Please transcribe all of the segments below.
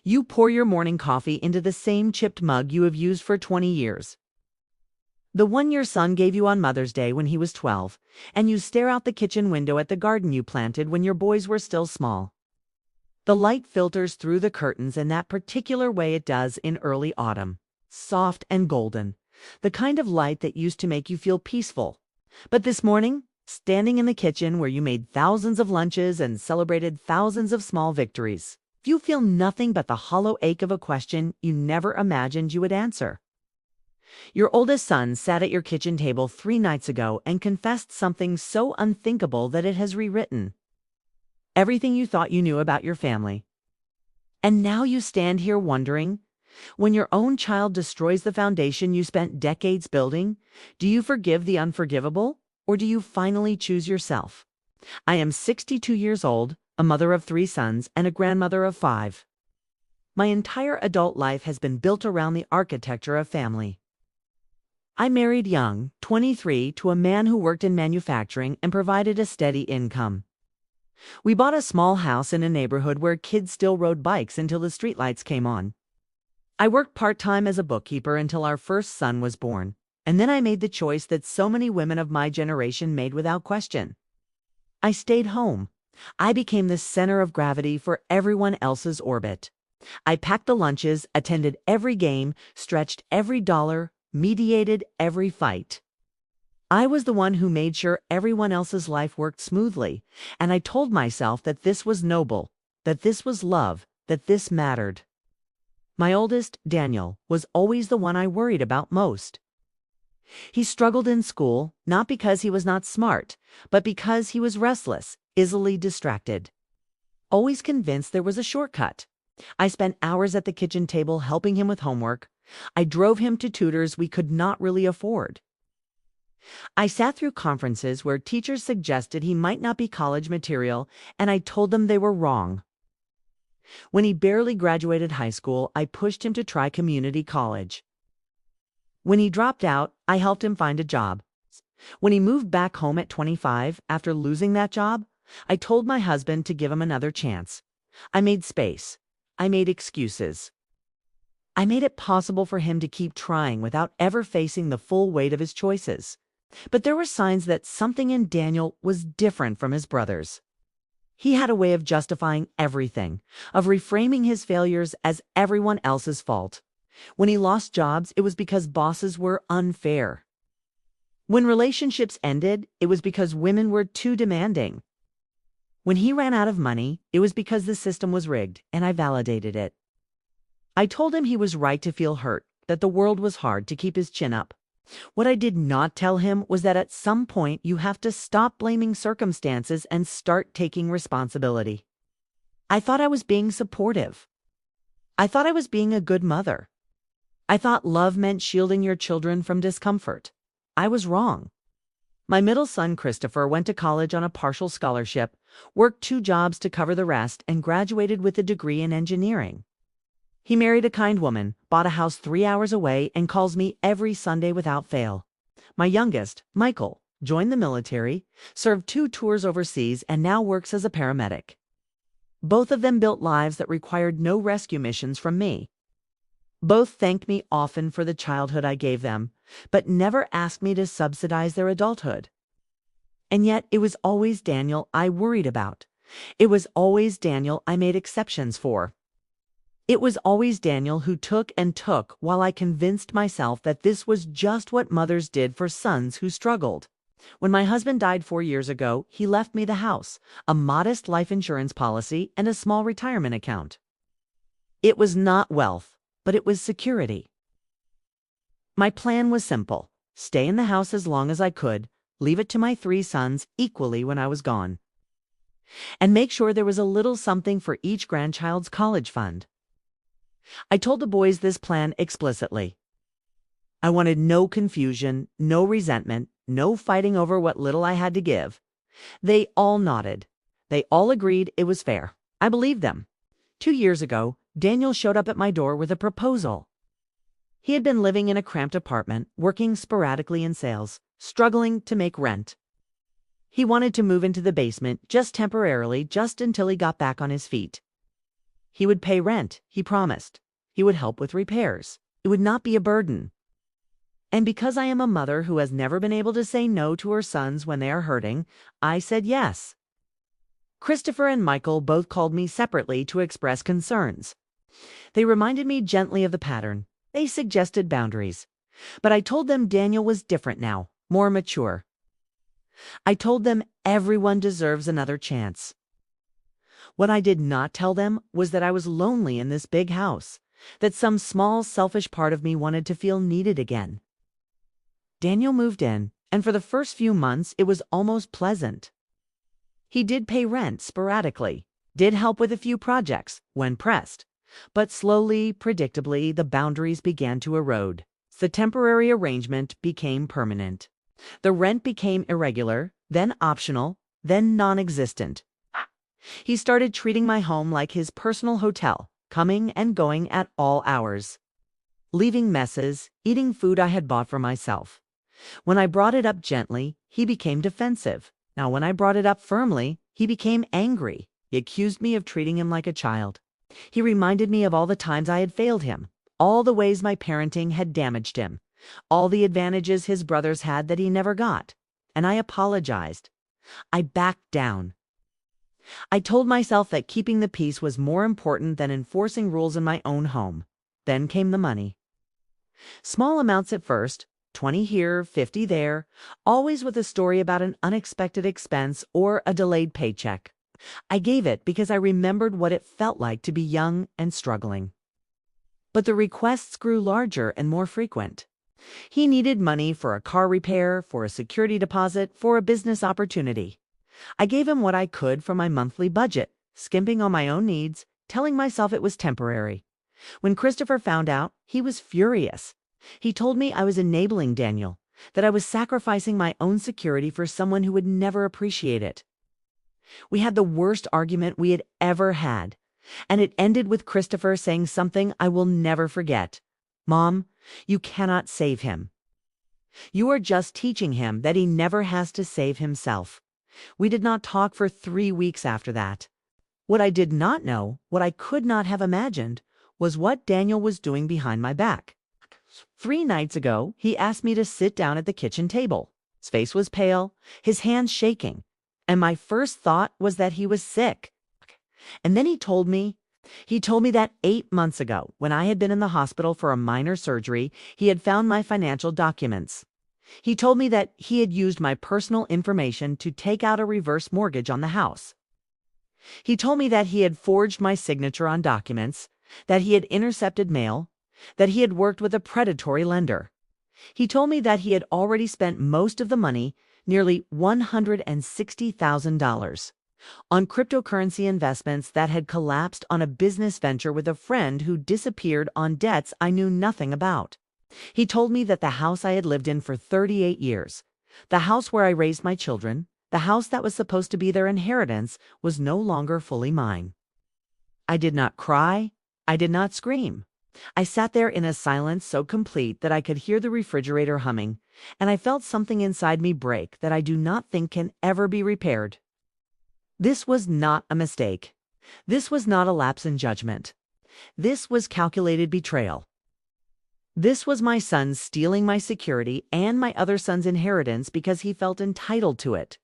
You pour your morning coffee into the same chipped mug you have used for 20 years. The one your son gave you on Mother's Day when he was 12, and you stare out the kitchen window at the garden you planted when your boys were still small. The light filters through the curtains in that particular way it does in early autumn, soft and golden, the kind of light that used to make you feel peaceful. But this morning, standing in the kitchen where you made thousands of lunches and celebrated thousands of small victories, you feel nothing but the hollow ache of a question you never imagined you would answer. Your oldest son sat at your kitchen table 3 nights ago and confessed something so unthinkable that it has rewritten everything you thought you knew about your family. And now you stand here wondering, when your own child destroys the foundation you spent decades building, do you forgive the unforgivable, or do you finally choose yourself? I am 62 years old, a mother of 3 sons, and a grandmother of 5. My entire adult life has been built around the architecture of family. I married young, 23, to a man who worked in manufacturing and provided a steady income. We bought a small house in a neighborhood where kids still rode bikes until the streetlights came on. I worked part-time as a bookkeeper until our first son was born, and then I made the choice that so many women of my generation made without question. I stayed home. I became the center of gravity for everyone else's orbit. I packed the lunches, attended every game, stretched every dollar, mediated every fight. I was the one who made sure everyone else's life worked smoothly, and I told myself that this was noble, that this was love, that this mattered. My oldest, Daniel, was always the one I worried about most. He struggled in school, not because he was not smart, but because he was restless, easily distracted. Always convinced there was a shortcut. I spent hours at the kitchen table helping him with homework. I drove him to tutors we could not really afford. I sat through conferences where teachers suggested he might not be college material, and I told them they were wrong. When he barely graduated high school, I pushed him to try community college. When he dropped out, I helped him find a job. When he moved back home at 25 after losing that job, I told my husband to give him another chance. I made space. I made excuses. I made it possible for him to keep trying without ever facing the full weight of his choices. But there were signs that something in Daniel was different from his brothers. He had a way of justifying everything, of reframing his failures as everyone else's fault. When he lost jobs, it was because bosses were unfair. When relationships ended, it was because women were too demanding. When he ran out of money, it was because the system was rigged, and I validated it. I told him he was right to feel hurt, that the world was hard, to keep his chin up. What I did not tell him was that at some point you have to stop blaming circumstances and start taking responsibility. I thought I was being supportive. I thought I was being a good mother. I thought love meant shielding your children from discomfort. I was wrong. My middle son, Christopher, went to college on a partial scholarship, worked 2 jobs to cover the rest, and graduated with a degree in engineering. He married a kind woman, bought a house 3 hours away, and calls me every Sunday without fail. My youngest, Michael, joined the military, served 2 tours overseas, and now works as a paramedic. Both of them built lives that required no rescue missions from me. Both thanked me often for the childhood I gave them, but never asked me to subsidize their adulthood. And yet it was always Daniel I worried about. It was always Daniel I made exceptions for. It was always Daniel who took and took while I convinced myself that this was just what mothers did for sons who struggled. When my husband died 4 years ago, he left me the house, a modest life insurance policy, and a small retirement account. It was not wealth, but it was security. My plan was simple: stay in the house as long as I could, leave it to my 3 sons equally when I was gone, and make sure there was a little something for each grandchild's college fund. I told the boys this plan explicitly. I wanted no confusion, no resentment, no fighting over what little I had to give. They all nodded. They all agreed it was fair. I believed them. 2 years ago, Daniel showed up at my door with a proposal. He had been living in a cramped apartment, working sporadically in sales, struggling to make rent. He wanted to move into the basement just temporarily, just until he got back on his feet. He would pay rent, he promised. He would help with repairs. It would not be a burden. And because I am a mother who has never been able to say no to her sons when they are hurting, I said yes. Christopher and Michael both called me separately to express concerns. They reminded me gently of the pattern. They suggested boundaries. But I told them Daniel was different now, more mature. I told them everyone deserves another chance. What I did not tell them was that I was lonely in this big house, that some small selfish part of me wanted to feel needed again. Daniel moved in, and for the first few months it was almost pleasant. He did pay rent sporadically, did help with a few projects when pressed, but slowly, predictably, the boundaries began to erode. The temporary arrangement became permanent. The rent became irregular, then optional, then non-existent. He started treating my home like his personal hotel, coming and going at all hours, leaving messes, eating food I had bought for myself. When I brought it up gently, he became defensive. Now, when I brought it up firmly, he became angry. He accused me of treating him like a child. He reminded me of all the times I had failed him, all the ways my parenting had damaged him, all the advantages his brothers had that he never got. And I apologized. I backed down. I told myself that keeping the peace was more important than enforcing rules in my own home. Then came the money. Small amounts at first, 20 here, 50 there, always with a story about an unexpected expense or a delayed paycheck. I gave it because I remembered what it felt like to be young and struggling. But the requests grew larger and more frequent. He needed money for a car repair, for a security deposit, for a business opportunity. I gave him what I could from my monthly budget, skimping on my own needs, telling myself it was temporary. When Christopher found out, he was furious. He told me I was enabling Daniel, that I was sacrificing my own security for someone who would never appreciate it. We had the worst argument we had ever had, and it ended with Christopher saying something I will never forget. "Mom, you cannot save him. You are just teaching him that he never has to save himself." We did not talk for 3 weeks after that. What I did not know, what I could not have imagined, was what Daniel was doing behind my back. 3 nights ago, he asked me to sit down at the kitchen table. His face was pale, his hands shaking, and my first thought was that he was sick. And then he told me that 8 months ago, when I had been in the hospital for a minor surgery, he had found my financial documents. He told me that he had used my personal information to take out a reverse mortgage on the house. He told me that he had forged my signature on documents, that he had intercepted mail, that he had worked with a predatory lender. He told me that he had already spent most of the money, nearly $160,000, on cryptocurrency investments that had collapsed on a business venture with a friend who disappeared on debts I knew nothing about. He told me that the house I had lived in for 38 years, the house where I raised my children, the house that was supposed to be their inheritance, was no longer fully mine. I did not cry. I did not scream. I sat there in a silence so complete that I could hear the refrigerator humming, and I felt something inside me break that I do not think can ever be repaired. This was not a mistake. This was not a lapse in judgment. This was calculated betrayal. This was my son stealing my security and my other son's inheritance because he felt entitled to it.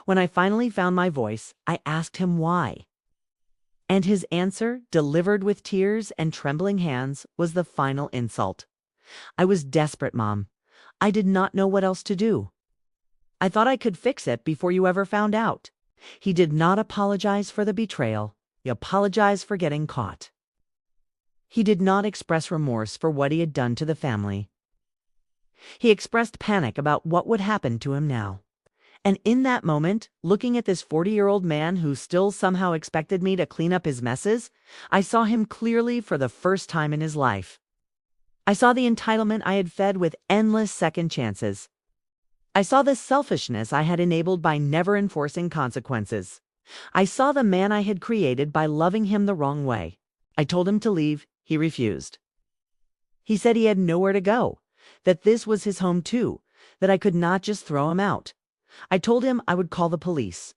When I finally found my voice, I asked him why. And his answer, delivered with tears and trembling hands, was the final insult. "I was desperate, Mom. I did not know what else to do. I thought I could fix it before you ever found out." He did not apologize for the betrayal. He apologized for getting caught. He did not express remorse for what he had done to the family. He expressed panic about what would happen to him now. And in that moment, looking at this 40-year-old man who still somehow expected me to clean up his messes, I saw him clearly for the first time in his life. I saw the entitlement I had fed with endless second chances. I saw the selfishness I had enabled by never enforcing consequences. I saw the man I had created by loving him the wrong way. I told him to leave. He refused. He said he had nowhere to go, that this was his home too, that I could not just throw him out. I told him I would call the police.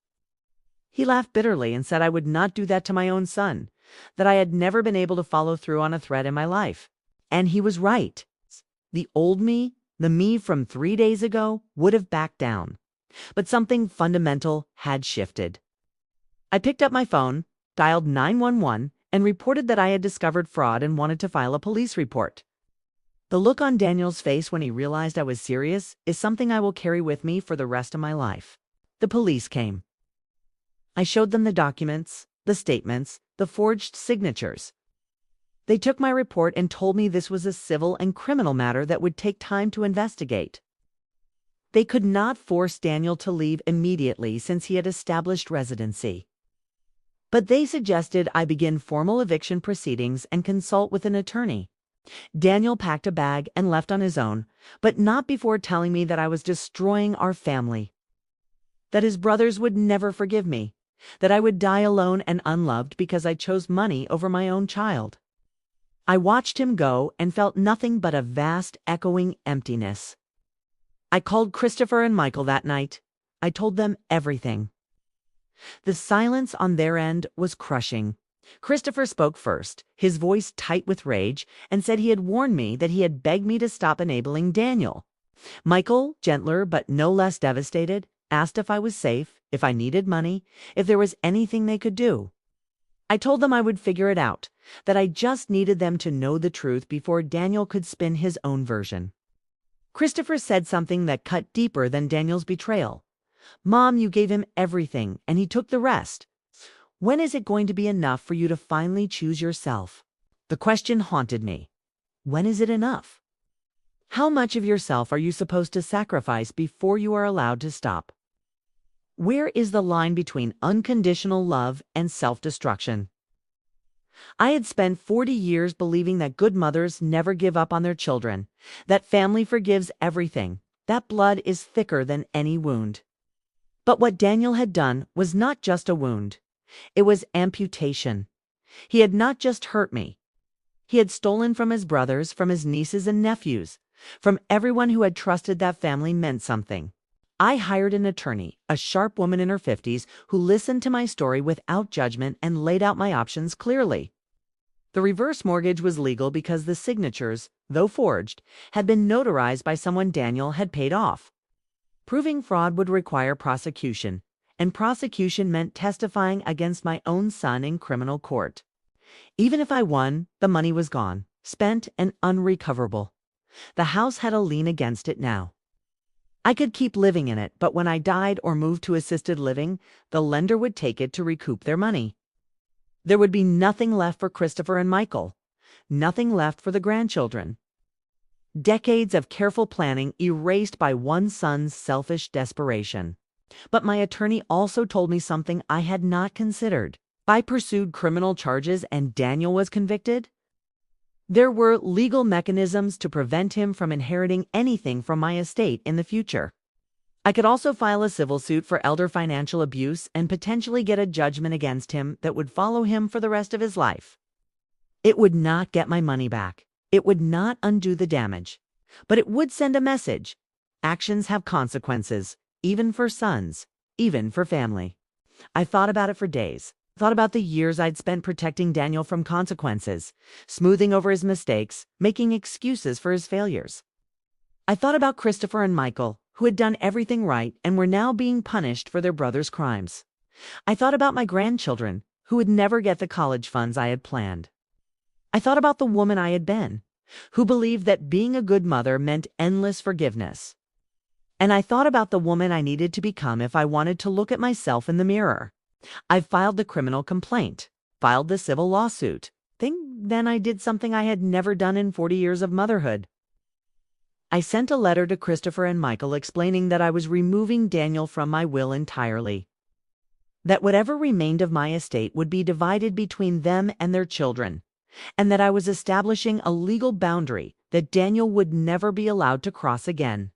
He laughed bitterly and said I would not do that to my own son, that I had never been able to follow through on a threat in my life. And he was right. The old me, the me from 3 days ago, would have backed down. But something fundamental had shifted. I picked up my phone, dialed 911, and reported that I had discovered fraud and wanted to file a police report. The look on Daniel's face when he realized I was serious is something I will carry with me for the rest of my life. The police came. I showed them the documents, the statements, the forged signatures. They took my report and told me this was a civil and criminal matter that would take time to investigate. They could not force Daniel to leave immediately since he had established residency. But they suggested I begin formal eviction proceedings and consult with an attorney. Daniel packed a bag and left on his own, but not before telling me that I was destroying our family. That his brothers would never forgive me. That I would die alone and unloved because I chose money over my own child. I watched him go and felt nothing but a vast, echoing emptiness. I called Christopher and Michael that night. I told them everything. The silence on their end was crushing. Christopher spoke first, his voice tight with rage, and said he had warned me that he had begged me to stop enabling Daniel. Michael, gentler but no less devastated, asked if I was safe, if I needed money, if there was anything they could do. I told them I would figure it out, that I just needed them to know the truth before Daniel could spin his own version. Christopher said something that cut deeper than Daniel's betrayal. "Mom, you gave him everything, and he took the rest. When is it going to be enough for you to finally choose yourself?" The question haunted me. When is it enough? How much of yourself are you supposed to sacrifice before you are allowed to stop? Where is the line between unconditional love and self-destruction? I had spent 40 years believing that good mothers never give up on their children, that family forgives everything, that blood is thicker than any wound. But what Daniel had done was not just a wound. It was amputation. He had not just hurt me. He had stolen from his brothers, from his nieces and nephews, from everyone who had trusted that family meant something. I hired an attorney, a sharp woman in her 50s, who listened to my story without judgment and laid out my options clearly. The reverse mortgage was legal because the signatures, though forged, had been notarized by someone Daniel had paid off. Proving fraud would require prosecution, and prosecution meant testifying against my own son in criminal court. Even if I won, the money was gone, spent and unrecoverable. The house had a lien against it now. I could keep living in it, but when I died or moved to assisted living, the lender would take it to recoup their money. There would be nothing left for Christopher and Michael, nothing left for the grandchildren. Decades of careful planning erased by one son's selfish desperation. But my attorney also told me something I had not considered. If I pursued criminal charges and Daniel was convicted, there were legal mechanisms to prevent him from inheriting anything from my estate in the future. I could also file a civil suit for elder financial abuse and potentially get a judgment against him that would follow him for the rest of his life. It would not get my money back. It would not undo the damage. But it would send a message. Actions have consequences, even for sons, even for family. I thought about it for days. Thought about the years I'd spent protecting Daniel from consequences, smoothing over his mistakes, making excuses for his failures. I thought about Christopher and Michael, who had done everything right and were now being punished for their brother's crimes. I thought about my grandchildren, who would never get the college funds I had planned. I thought about the woman I had been, who believed that being a good mother meant endless forgiveness. And I thought about the woman I needed to become if I wanted to look at myself in the mirror. I filed the criminal complaint, filed the civil lawsuit. Then I did something I had never done in 40 years of motherhood. I sent a letter to Christopher and Michael explaining that I was removing Daniel from my will entirely. That whatever remained of my estate would be divided between them and their children, and that I was establishing a legal boundary that Daniel would never be allowed to cross again.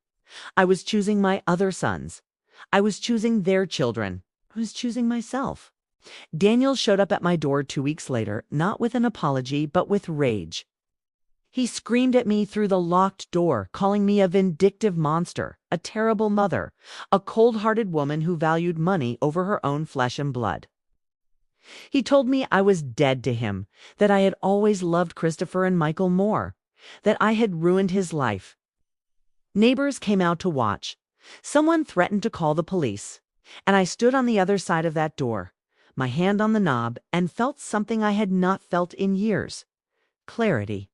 I was choosing my other sons. I was choosing their children. I was choosing myself. Daniel showed up at my door 2 weeks later, not with an apology, but with rage. He screamed at me through the locked door, calling me a vindictive monster, a terrible mother, a cold-hearted woman who valued money over her own flesh and blood. He told me I was dead to him, that I had always loved Christopher and Michael more, that I had ruined his life. Neighbors came out to watch. Someone threatened to call the police, and I stood on the other side of that door, my hand on the knob, and felt something I had not felt in years: clarity.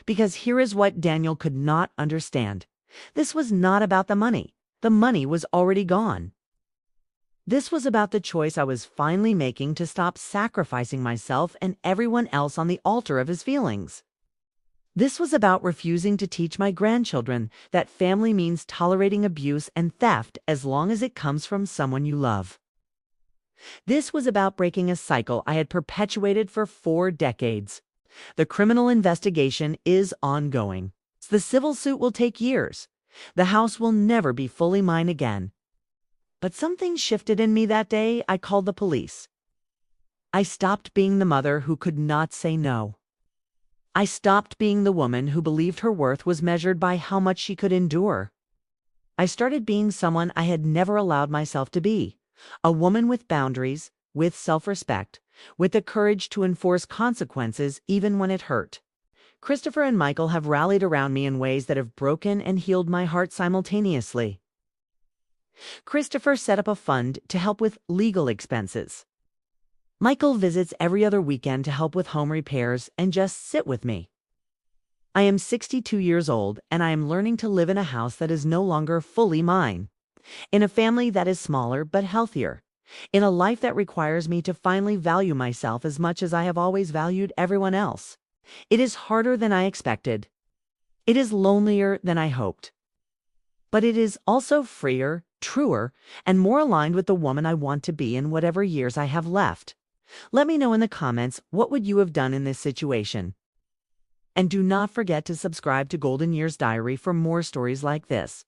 Because here is what Daniel could not understand. This was not about the money. The money was already gone. This was about the choice I was finally making to stop sacrificing myself and everyone else on the altar of his feelings. This was about refusing to teach my grandchildren that family means tolerating abuse and theft as long as it comes from someone you love. This was about breaking a cycle I had perpetuated for 4 decades. The criminal investigation is ongoing. The civil suit will take years. The house will never be fully mine again. But something shifted in me that day I called the police. I stopped being the mother who could not say no. I stopped being the woman who believed her worth was measured by how much she could endure. I started being someone I had never allowed myself to be, a woman with boundaries, with self-respect, with the courage to enforce consequences even when it hurt. Christopher and Michael have rallied around me in ways that have broken and healed my heart simultaneously. Christopher set up a fund to help with legal expenses. Michael visits every other weekend to help with home repairs and just sit with me. I am 62 years old, and I am learning to live in a house that is no longer fully mine, in a family that is smaller but healthier, in a life that requires me to finally value myself as much as I have always valued everyone else. It is harder than I expected. It is lonelier than I hoped. But it is also freer, truer, and more aligned with the woman I want to be in whatever years I have left. Let me know in the comments, what would you have done in this situation? And do not forget to subscribe to Golden Years Diary for more stories like this.